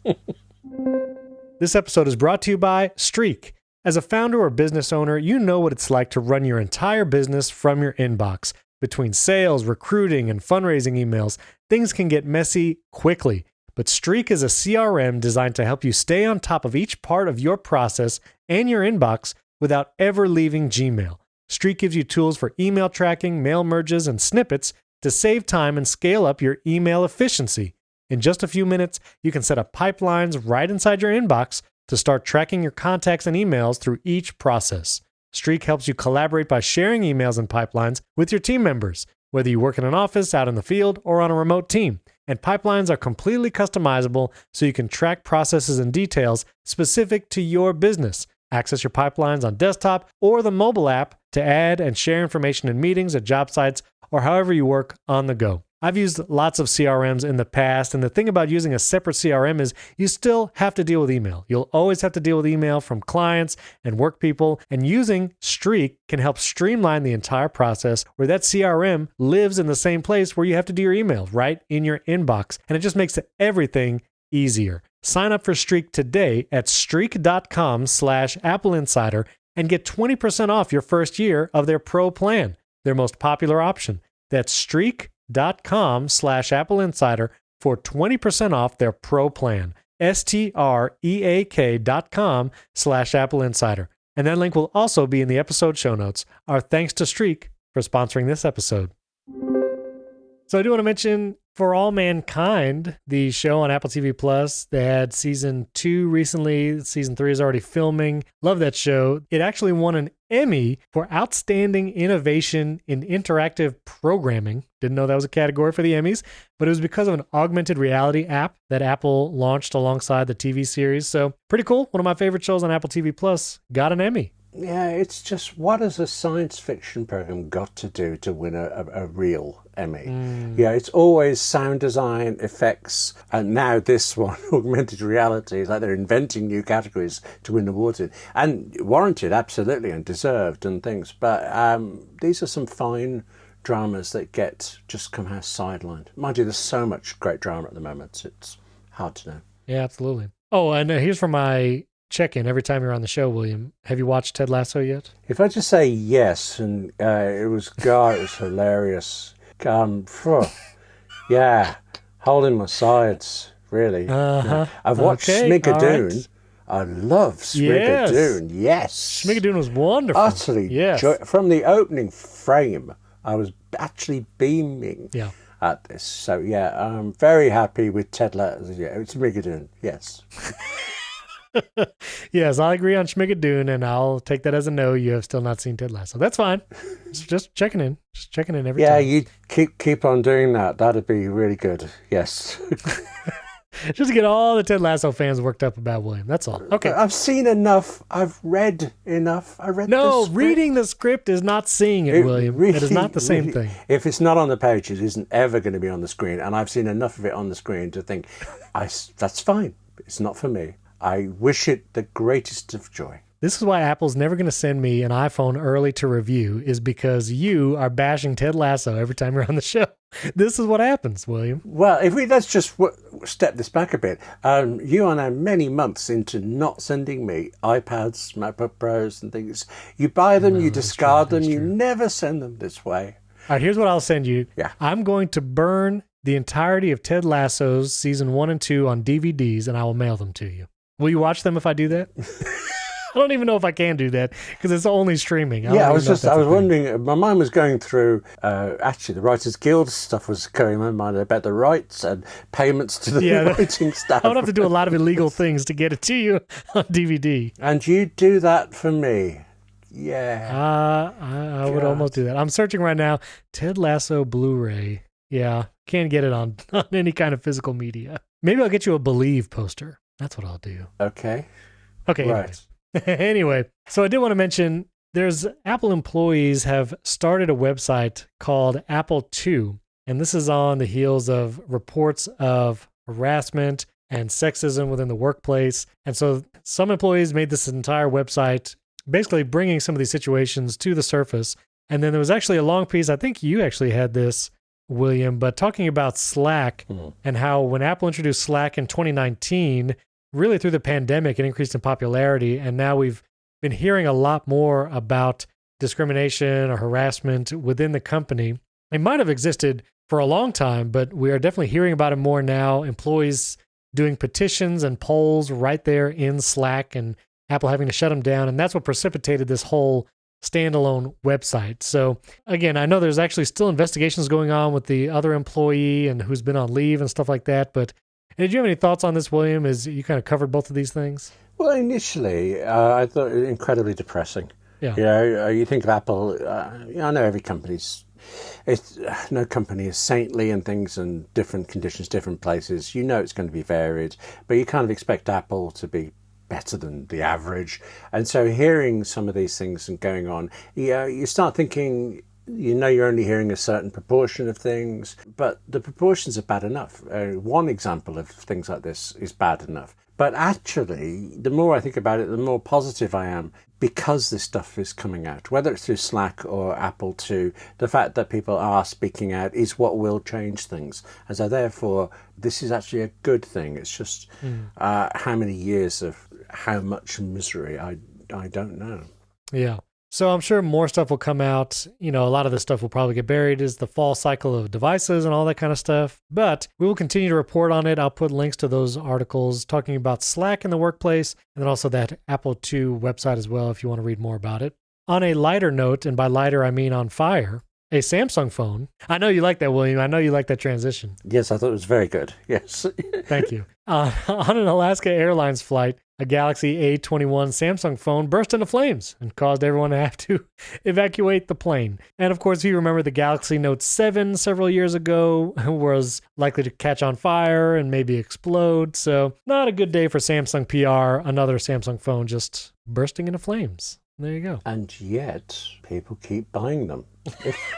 This episode is brought to you by Streak. As a founder or business owner, you know what it's like to run your entire business from your inbox. Between sales, recruiting, and fundraising emails, things can get messy quickly. But Streak is a CRM designed to help you stay on top of each part of your process and your inbox without ever leaving Gmail. Streak gives you tools for email tracking, mail merges, and snippets to save time and scale up your email efficiency. In just a few minutes, you can set up pipelines right inside your inbox to start tracking your contacts and emails through each process. Streak helps you collaborate by sharing emails and pipelines with your team members, whether you work in an office, out in the field, or on a remote team. And pipelines are completely customizable so you can track processes and details specific to your business. Access your pipelines on desktop or the mobile app to add and share information in meetings, at job sites, or however you work on the go. I've used lots of CRMs in the past, and the thing about using a separate CRM is you still have to deal with email. You'll always have to deal with email from clients and work people, and using Streak can help streamline the entire process where that CRM lives in the same place where you have to do your email, right in your inbox, and it just makes everything easier. Sign up for Streak today at streak.com/AppleInsider and get 20% off your first year of their Pro plan, their most popular option. That's streak.com/AppleInsider for 20% off their Pro plan. streak.com/AppleInsider. And that link will also be in the episode show notes. Our thanks to Streak for sponsoring this episode. So I do want to mention For All Mankind, the show on Apple TV Plus. They had season 2 recently. Season 3 is already filming. Love that show. It actually won an Emmy for Outstanding Innovation in Interactive Programming. Didn't know that was a category for the Emmys, but it was because of an augmented reality app that Apple launched alongside the TV series. So pretty cool. One of my favorite shows on Apple TV Plus got an Emmy.
Yeah, it's just, what has a science fiction program got to do to win a real Emmy? Yeah, it's always sound design, effects, and now this one, augmented reality. It's like they're inventing new categories to win awards in. And warranted, absolutely, and deserved and things. But these are some fine dramas that get just somehow sidelined. Mind you, there's so much great drama at the moment. It's hard to know.
Yeah, absolutely. Oh, and here's for my check-in every time you're on the show, William. Have you watched Ted Lasso yet?
If I just say yes, and it was hilarious. Phew. Yeah, holding my sides, really.
Uh-huh.
I've watched Schmigadoon. Right. I love Schmigadoon. Yes.
Schmigadoon was wonderful.
Utterly. Yes. From the opening frame, I was actually beaming at this. So, yeah, I'm very happy with Ted Lasso. Yeah, it's Schmigadoon. Yes.
Yes, I agree on Schmigadoon, and I'll take that as a no. You have still not seen Ted Lasso. That's fine. Just checking in. Just checking in every time.
Yeah, you keep on doing that. That'd be really good. Yes.
Just to get all the Ted Lasso fans worked up about William. That's all. Okay.
I've seen enough. I've read enough.
No, reading the script is not seeing it, William. Really, it is not the same thing.
If it's not on the page, it isn't ever going to be on the screen. And I've seen enough of it on the screen to think, that's fine. It's not for me. I wish it the greatest of joy.
This is why Apple's never going to send me an iPhone early to review, is because you are bashing Ted Lasso every time you're on the show. This is what happens, William.
Well, let's just step this back a bit. You are now many months into not sending me iPads, MacBook Pros and things. You buy them, you discard them, you never send them this way.
All right, here's what I'll send you.
Yeah.
I'm going to burn the entirety of Ted Lasso's season 1 and 2 on DVDs, and I will mail them to you. Will you watch them if I do that? I don't even know if I can do that because it's only streaming.
I was wondering, my mind was going through, actually the Writers Guild stuff was going in my mind about the rights and payments to the writing staff.
I would have to do a lot of illegal things to get it to you on DVD.
And you do that for me. Yeah.
I would almost do that. I'm searching right now, Ted Lasso Blu-ray. Yeah, can't get it on any kind of physical media. Maybe I'll get you a Believe poster. That's what I'll do.
Okay.
Right. Anyway, so I did want to mention there's Apple employees have started a website called Apple 2, and this is on the heels of reports of harassment and sexism within the workplace. And so some employees made this entire website basically bringing some of these situations to the surface. And then there was actually a long piece, I think you actually had this, William, but talking about Slack and how when Apple introduced Slack in 2019, really through the pandemic, it increased in popularity. And now we've been hearing a lot more about discrimination or harassment within the company. It might have existed for a long time, but we are definitely hearing about it more now. Employees doing petitions and polls right there in Slack and Apple having to shut them down. And that's what precipitated this whole standalone website. So again, I know there's actually still investigations going on with the other employee and who's been on leave and stuff like that. But did you have any thoughts on this, William, as you kind of covered both of these things?
Well, initially, I thought it was incredibly depressing.
Yeah.
You think of Apple, I know no company is saintly and things and different conditions, different places. You know it's going to be varied, but you kind of expect Apple to be better than the average. And so hearing some of these things and going on, you start thinking, you're only hearing a certain proportion of things, but the proportions are bad enough. One example of things like this is bad enough. But actually, the more I think about it, the more positive I am because this stuff is coming out, whether it's through Slack or Apple 2, the fact that people are speaking out is what will change things. And so therefore, this is actually a good thing. It's just how many years of how much misery, I don't know.
Yeah. So I'm sure more stuff will come out. A lot of this stuff will probably get buried as the fall cycle of devices and all that kind of stuff. But we will continue to report on it. I'll put links to those articles talking about Slack in the workplace and then also that Apple II website as well if you want to read more about it. On a lighter note, and by lighter I mean on fire, a Samsung phone. I know you like that, William. I know you like that transition.
Yes, I thought it was very good. Yes.
Thank you. On an Alaska Airlines flight, a Galaxy A21 Samsung phone burst into flames and caused everyone to have to evacuate the plane. And of course, if you remember the Galaxy Note 7 several years ago was likely to catch on fire and maybe explode. So not a good day for Samsung PR. Another Samsung phone just bursting into flames. There you go.
And yet, people keep buying them.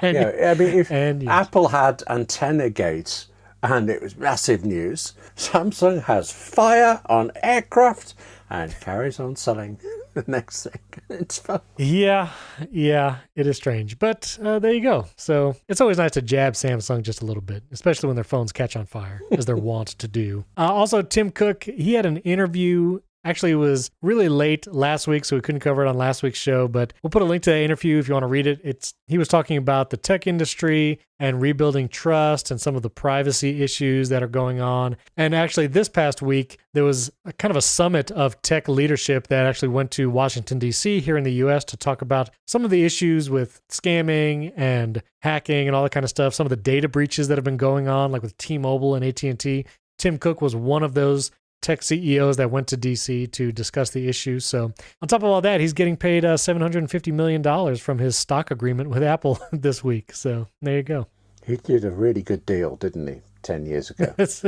If Apple had Antenna Gate and it was massive news, Samsung has fire on aircraft and carries on selling. the next thing. It's fun.
Yeah, it is strange. But there you go. So it's always nice to jab Samsung just a little bit, especially when their phones catch on fire, as they're wont to do. Also, Tim Cook, he had an interview. Actually, it was really late last week, so we couldn't cover it on last week's show, but we'll put a link to that interview if you want to read it. He was talking about the tech industry and rebuilding trust and some of the privacy issues that are going on. And actually, this past week, there was a kind of a summit of tech leadership that actually went to Washington, D.C. here in the U.S. to talk about some of the issues with scamming and hacking and all that kind of stuff, some of the data breaches that have been going on, like with T-Mobile and AT&T. Tim Cook was one of those tech CEOs that went to DC to discuss the issue. So on top of all that, he's getting paid $750 million from his stock agreement with Apple this week. So there you go.
He did a really good deal, didn't he, 10 years ago?
It's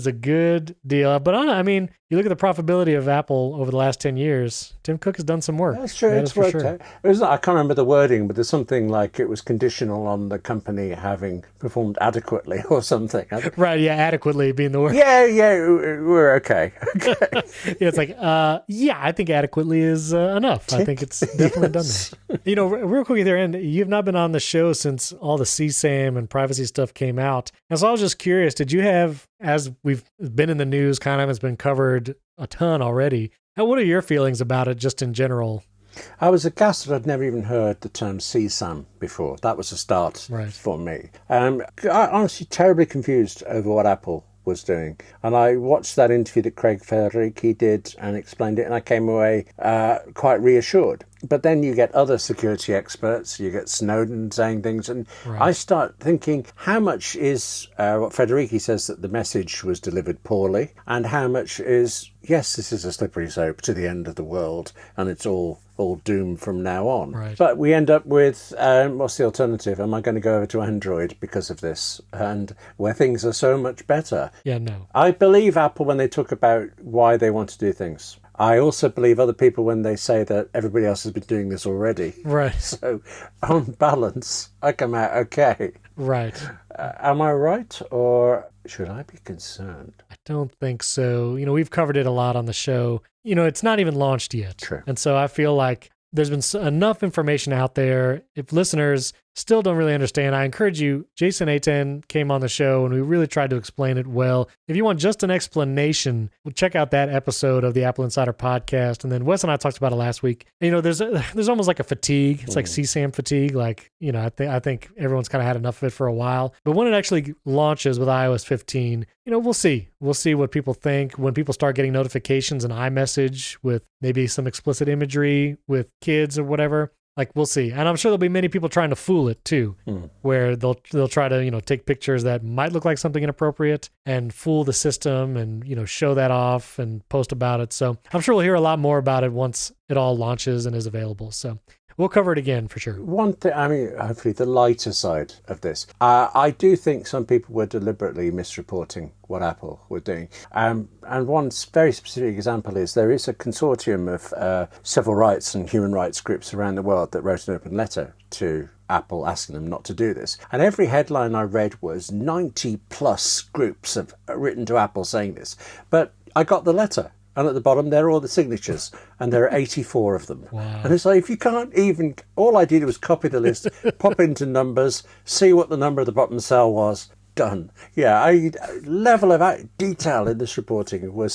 a good deal. But I mean, you look at the profitability of Apple over the last 10 years, Tim Cook has done some work.
That's true. It's worked out. I can't remember the wording, but there's something like it was conditional on the company having performed adequately or something.
Right, yeah, adequately being the word.
Yeah, we're okay.
Yeah, it's like, I think adequately is enough. I think it's definitely done that. Real quick there, and you've not been on the show since all the CSAM and privacy stuff came out. And so I was just curious, did you have, as we've been in the news, kind of, it's been covered a ton already, what are your feelings about it just in general?
I was aghast that I'd never even heard the term CSAM before. That was a start for me. I honestly terribly confused over what Apple was doing. And I watched that interview that Craig Federighi did and explained it, and I came away quite reassured. But then you get other security experts, you get Snowden saying things, and I start thinking, how much is what Federighi says, that the message was delivered poorly, and how much is, yes, this is a slippery slope to the end of the world, and it's all doomed from now on.
Right.
But we end up with, what's the alternative? Am I going to go over to Android because of this? And where things are so much better.
Yeah, no.
I believe Apple when they talk about why they want to do things. I also believe other people when they say that everybody else has been doing this already.
Right.
So, on balance, I come out okay.
Right.
Am I right, or should I be concerned?
I don't think so. We've covered it a lot on the show. It's not even launched yet.
True.
And so I feel like there's been enough information out there. If listeners still don't really understand, I encourage you. Jason A10 came on the show and we really tried to explain it well. If you want just an explanation, check out that episode of the Apple Insider podcast. And then Wes and I talked about it last week. There's almost like a fatigue. It's like CSAM fatigue. Like, I think everyone's kind of had enough of it for a while. But when it actually launches with iOS 15, we'll see. We'll see what people think when people start getting notifications in iMessage with maybe some explicit imagery with kids or whatever. Like, we'll see. And I'm sure there'll be many people trying to fool it too, where they'll try to, take pictures that might look like something inappropriate and fool the system and, show that off and post about it. So I'm sure we'll hear a lot more about it once it all launches and is available. So we'll cover it again for sure.
One thing, hopefully the lighter side of this. I do think some people were deliberately misreporting what Apple were doing. And one very specific example is there is a consortium of civil rights and human rights groups around the world that wrote an open letter to Apple asking them not to do this. And every headline I read was 90 plus groups have written to Apple saying this. But I got the letter. And at the bottom, there are all the signatures, and there are 84 of them.
Wow.
And it's like, if you can't even, all I did was copy the list, pop into numbers, see what the number of the bottom cell was, done. Yeah, level of detail in this reporting was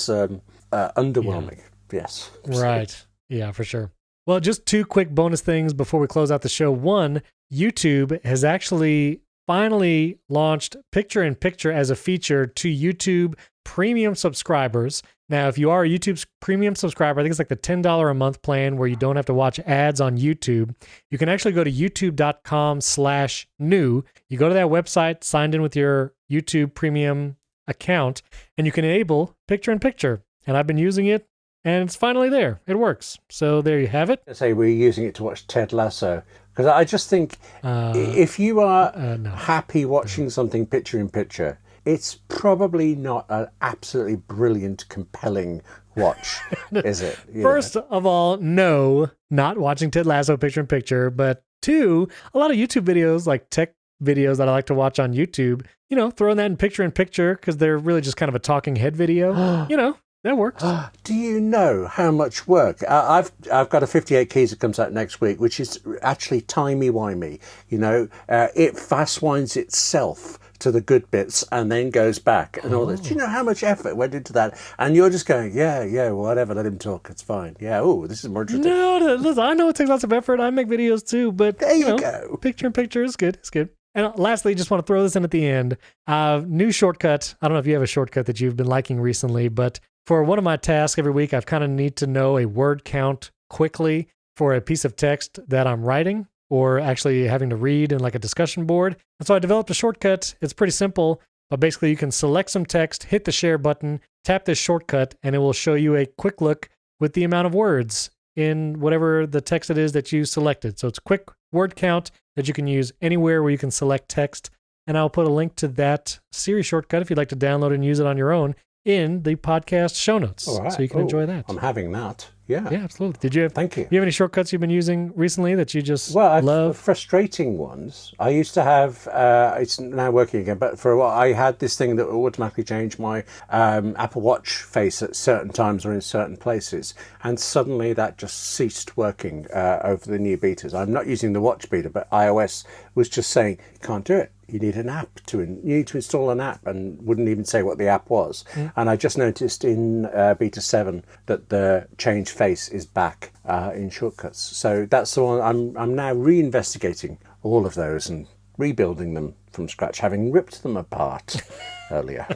underwhelming. Yeah. Yes.
Right. Yeah, for sure. Well, just two quick bonus things before we close out the show. One, YouTube has actually finally launched picture-in-picture as a feature to YouTube premium subscribers. Now, if you are a YouTube premium subscriber, I think it's like the $10 a month plan where you don't have to watch ads on YouTube. You can actually go to youtube.com/new. You go to that website, signed in with your YouTube premium account, and you can enable picture-in-picture. And I've been using it, and it's finally there. It works. So there you have it.
I say we're using it to watch Ted Lasso. Because I just think if you are happy watching something picture-in-picture, it's probably not an absolutely brilliant, compelling watch, is it?
First of all, no, not watching Ted Lasso picture-in-picture. But two, a lot of YouTube videos, like tech videos that I like to watch on YouTube, throwing that in picture-in-picture because they're really just kind of a talking head video, That works.
Do you know how much work? I've got a 58 keys that comes out next week, which is actually timey-wimey. You know, it fast winds itself to the good bits and then goes back and all this. Do you know how much effort went into that? And you're just going, yeah, whatever, let him talk, it's fine. Yeah, oh, this is more interesting.
No, listen, I know it takes lots of effort. I make videos too, but
there you go.
Picture in picture is good. It's good. And lastly, just want to throw this in at the end. New shortcut. I don't know if you have a shortcut that you've been liking recently, but for one of my tasks every week, I've kind of need to know a word count quickly for a piece of text that I'm writing or actually having to read in like a discussion board. And so I developed a shortcut. It's pretty simple, but basically you can select some text, hit the share button, tap this shortcut, and it will show you a quick look with the amount of words in whatever the text it is that you selected. So it's a quick word count that you can use anywhere where you can select text. And I'll put a link to that Siri shortcut if you'd like to download and use it on your own in the podcast show notes.
All right.
So you can enjoy that.
I'm having that. Yeah.
Yeah, absolutely.
Thank you.
Do you have any shortcuts you've been using recently that you just love?
Frustrating ones. I used to have, it's now working again, but for a while I had this thing that would automatically change my Apple Watch face at certain times or in certain places. And suddenly that just ceased working over the new betas. I'm not using the watch beta, but iOS was just saying, you can't do it. You need an app you need to install an app, and wouldn't even say what the app was. And I just noticed in beta 7 that the change face is back in shortcuts. So that's the one. I'm now reinvestigating all of those and rebuilding them from scratch, having ripped them apart earlier.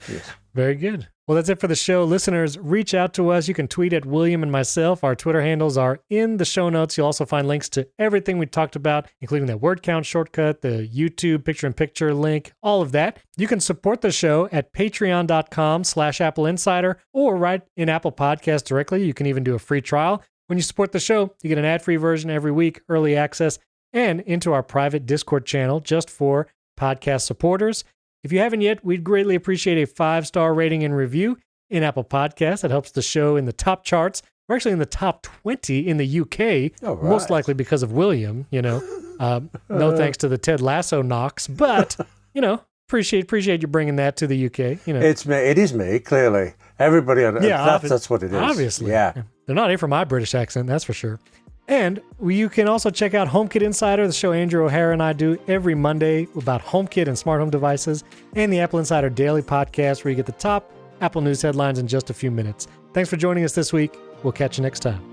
Yes.
Very good. Well, that's it for the show. Listeners, reach out to us. You can tweet at William and myself. Our Twitter handles are in the show notes. You'll also find links to everything we talked about, including that word count shortcut, the YouTube picture-in-picture link, all of that. You can support the show at patreon.com/AppleInsider or right in Apple Podcasts directly. You can even do a free trial. When you support the show, you get an ad-free version every week, early access, and into our private Discord channel just for podcast supporters. If you haven't yet, we'd greatly appreciate a 5-star rating and review in Apple Podcasts. That helps the show in the top charts. We're actually in the top 20 in the UK, most likely because of William, No thanks to the Ted Lasso knocks, but, appreciate you bringing that to the UK.
It's me. It is me, clearly. Everybody on that's what it is.
Obviously.
Yeah.
They're not here for my British accent, that's for sure. And you can also check out HomeKit Insider, the show Andrew O'Hara and I do every Monday about HomeKit and smart home devices, and the Apple Insider Daily Podcast, where you get the top Apple news headlines in just a few minutes. Thanks for joining us this week. We'll catch you next time.